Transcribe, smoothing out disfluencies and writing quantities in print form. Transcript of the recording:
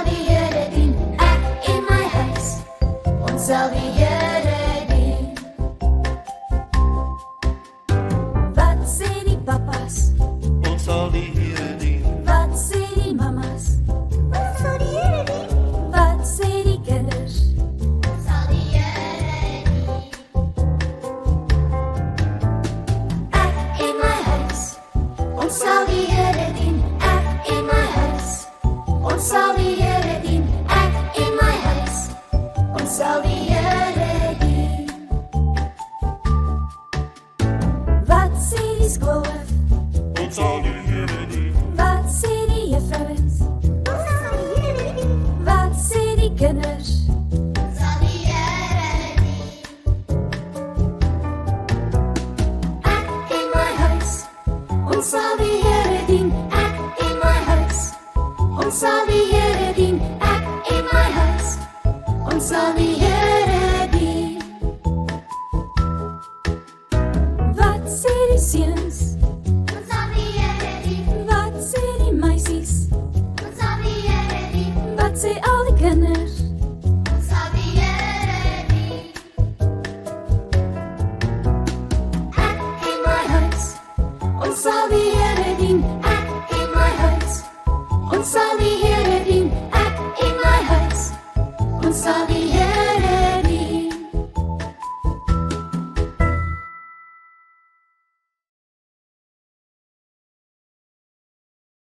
sal die Here dien, ek en my huis. Ons sal die Here dien. Wat sê die papas? Ons sal die Here dien. Wat sê die mamas? Ons sal die Here dien. Wat sê die kinders? Ons sal die Here dien. Ek en my huis. Ons sal die Here dien. Ek en my huis. Ons sal die Here dien. Ek en my huis. Ons sal die Here dien. Wat sê die skoolhoof? Ons sal die Here dien. Wat sê die juffrouens? Ons sal die Here dien. Wat sê die kinders? Ons sal die Here dien. Ek en my huis. Ons sal die Here dien. Ek en my huis. Ons sal die Here dien. Ek en my huis. Ons sal die Here dien. Wat sê die seuns? Ons sal die Here dien. Wat sê die meisies? Ons sal die Here dien. Wat sê